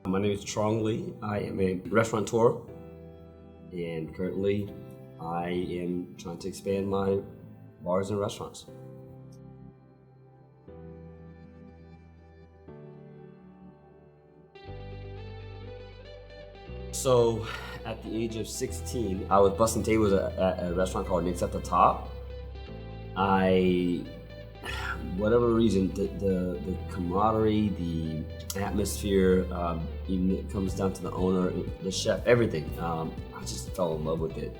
My name is Truong. I am a restaurateur, and currently I am trying to expand my bars and restaurants. So at the age of 16, I was busting tables at a restaurant called Nick's at the Top. Whatever reason, the camaraderie, the atmosphere, even it comes down to the owner, the chef, everything. I just fell in love with it.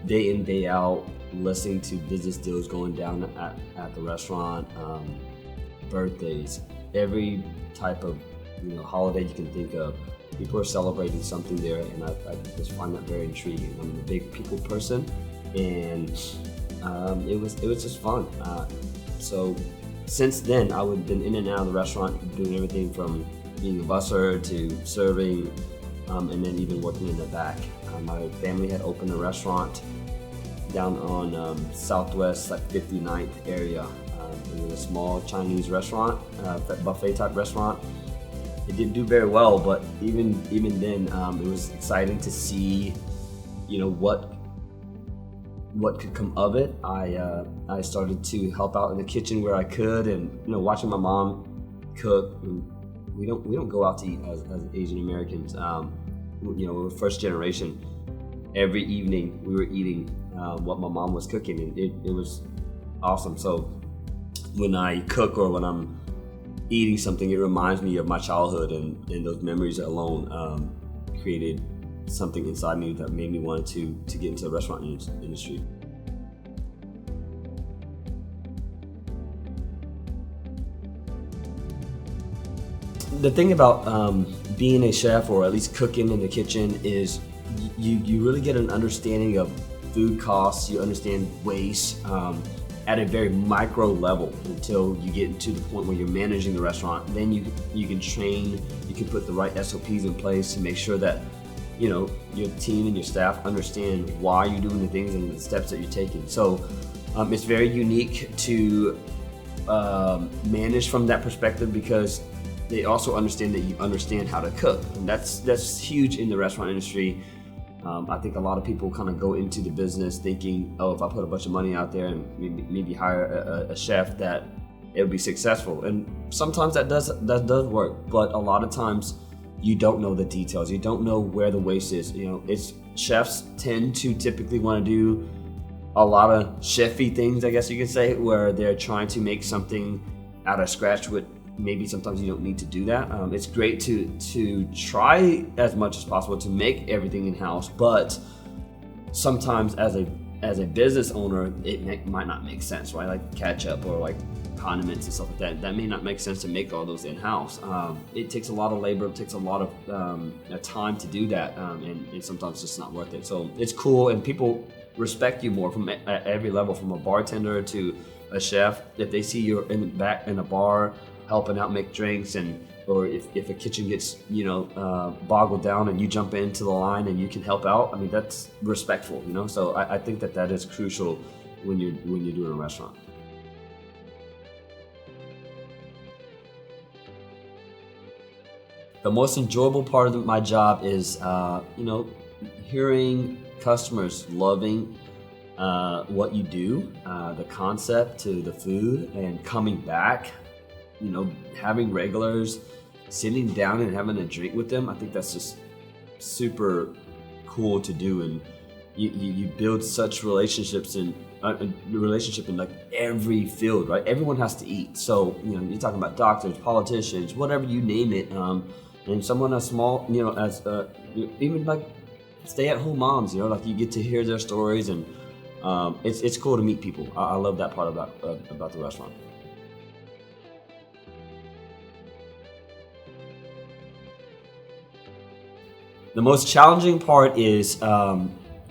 Day in, day out, listening to business deals going down at the restaurant, birthdays, every type of holiday you can think of. People are celebrating something there, and I just find that very intriguing. I'm a big people person, and it was just fun. So since then, I would have been in and out of the restaurant, doing everything from being a busser to serving, and then even working in the back. My family had opened a restaurant down on Southwest, 59th area. It was a small Chinese restaurant, buffet type restaurant. It didn't do very well, but even then, it was exciting to see, what could come of it. I started to help out in the kitchen where I could, and watching my mom cook. We don't go out to eat as Asian Americans. We're first generation. Every evening we were eating what my mom was cooking, and it was awesome. So when I cook or when I'm eating something, it reminds me of my childhood, and those memories alone created something inside me that made me want to get into the restaurant industry. The thing about being a chef, or at least cooking in the kitchen, is you really get an understanding of food costs. You understand waste at a very micro level until you get to the point where you're managing the restaurant. Then you can train, you can put the right SOPs in place to make sure that your team and your staff understand why you're doing the things and the steps that you're taking. So it's very unique to manage from that perspective, because they also understand that you understand how to cook, and that's huge in the restaurant industry. I think a lot of people kind of go into the business thinking, oh, if I put a bunch of money out there and maybe hire a chef, that it'll be successful. And sometimes that does work, but a lot of times you don't know the details. You don't know where the waste is. It's chefs tend to typically want to do a lot of chefy things, I guess you could say, where they're trying to make something out of scratch with. Maybe sometimes you don't need to do that. It's great to try as much as possible to make everything in-house, but sometimes as a business owner, it might not make sense, right? Like ketchup or like condiments and stuff like that. That may not make sense to make all those in-house. It takes a lot of labor, it takes a lot of time to do that, and sometimes it's just not worth it. So it's cool, and people respect you more from at every level, from a bartender to a chef. If they see you in the back in a bar helping out make drinks, or if a kitchen gets boggled down and you jump into the line and you can help out, I mean, that's respectful, so I think that is crucial when you're doing a restaurant. The most enjoyable part of my job is hearing customers loving what you do, the concept to the food, and coming back. Having regulars, sitting down and having a drink with them, I think that's just super cool to do, and you build such relationships and relationship in like every field, right? Everyone has to eat, so you're talking about doctors, politicians, whatever you name it, and someone as small, as even like stay-at-home moms, like you get to hear their stories, and it's cool to meet people. I love that part about the restaurant. The most challenging part is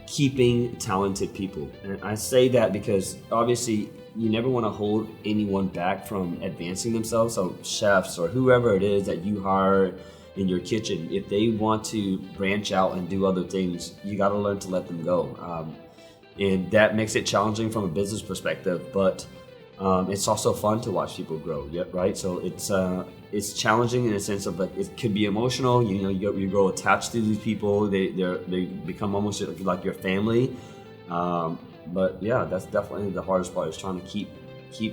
keeping talented people. And I say that because obviously you never want to hold anyone back from advancing themselves. So chefs or whoever it is that you hire in your kitchen, if they want to branch out and do other things, you got to learn to let them go. And that makes it challenging from a business perspective. But It's also fun to watch people grow, yeah, right? So it's challenging in a sense of, like, it could be emotional. You know, you grow attached to these people. They become almost like your family. But yeah, that's definitely the hardest part, is trying to keep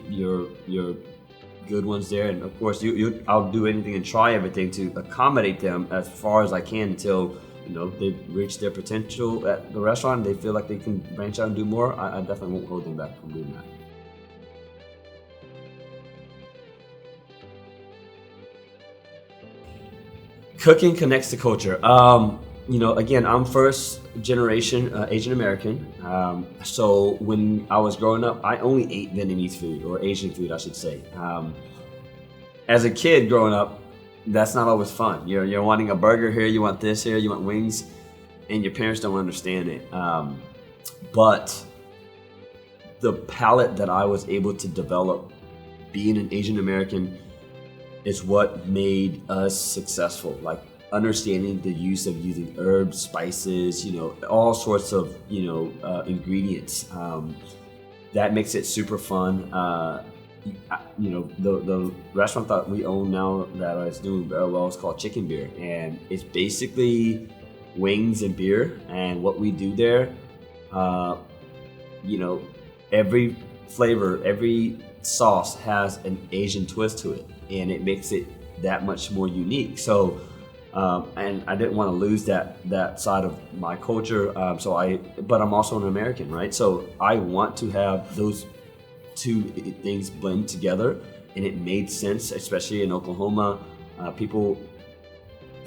your good ones there. And of course, I'll do anything and try everything to accommodate them as far as I can until, you know, they've reached their potential at the restaurant and they feel like they can branch out and do more. I definitely won't hold them back from doing that. Cooking connects to culture. You know, again, I'm first generation Asian American. So when I was growing up, I only ate Vietnamese food, or Asian food, I should say. As a kid growing up, that's not always fun. You're wanting a burger here, you want this here, you want wings, and your parents don't understand it. But the palate that I was able to develop being an Asian American is what made us successful. Like, understanding the use of using herbs, spices, you know, all sorts of, you know, ingredients. That makes it super fun. You know, the restaurant that we own now that is doing very well is called Chicken Beer, and it's basically wings and beer. And what we do there, you know, every flavor, every sauce has an Asian twist to it, and it makes it that much more unique. So, and I didn't want to lose that side of my culture. But I'm also an American, right? So I want to have those two things blend together, and it made sense, especially in Oklahoma. People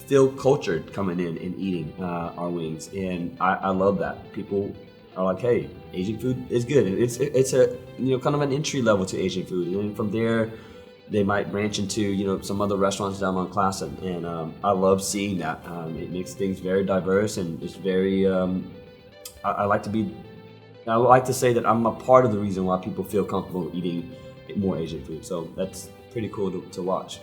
feel cultured coming in and eating our wings, and I love that. People are like, hey, Asian food is good. It's a, you know, kind of an entry level to Asian food, and from there they might branch into, you know, some other restaurants down on Classen, and I love seeing that. It makes things very diverse, and it's very. I like to say that I'm a part of the reason why people feel comfortable eating more Asian food. So that's pretty cool to watch.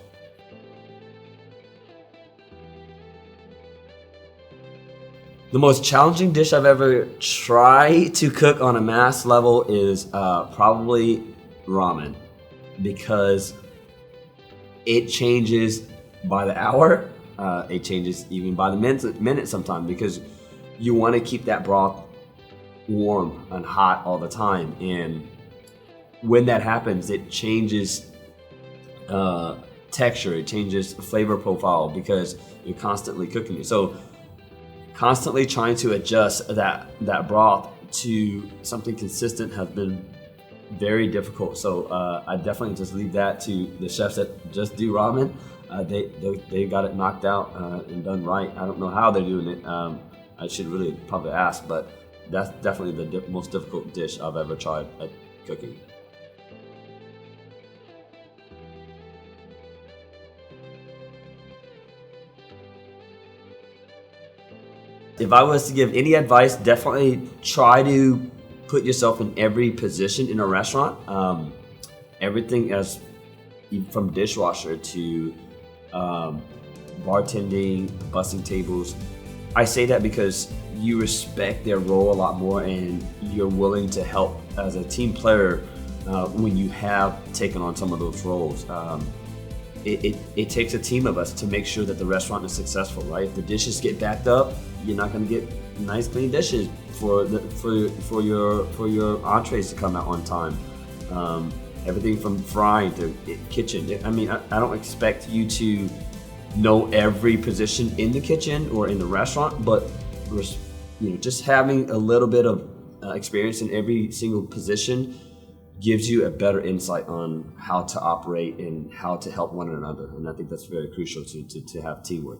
The most challenging dish I've ever tried to cook on a mass level is probably ramen, because it changes by the hour. It changes even by the minute sometimes, because you want to keep that broth warm and hot all the time. And when that happens, it changes texture, it changes flavor profile, because you're constantly cooking it. So constantly trying to adjust that broth to something consistent has been very difficult. So I definitely just leave that to the chefs that just do ramen. They got it knocked out and done right. I don't know how they're doing it. I should really probably ask, but that's definitely the most difficult dish I've ever tried at cooking. If I was to give any advice, definitely try to put yourself in every position in a restaurant. Everything as from dishwasher to bartending, bussing tables. I say that because you respect their role a lot more, and you're willing to help as a team player when you have taken on some of those roles. It takes a team of us to make sure that the restaurant is successful, right? If the dishes get backed up, you're not going to get nice clean dishes for your entrees to come out on time. Everything from frying to kitchen. I mean, I don't expect you to know every position in the kitchen or in the restaurant, but just having a little bit of experience in every single position gives you a better insight on how to operate and how to help one another. And I think that's very crucial to have teamwork.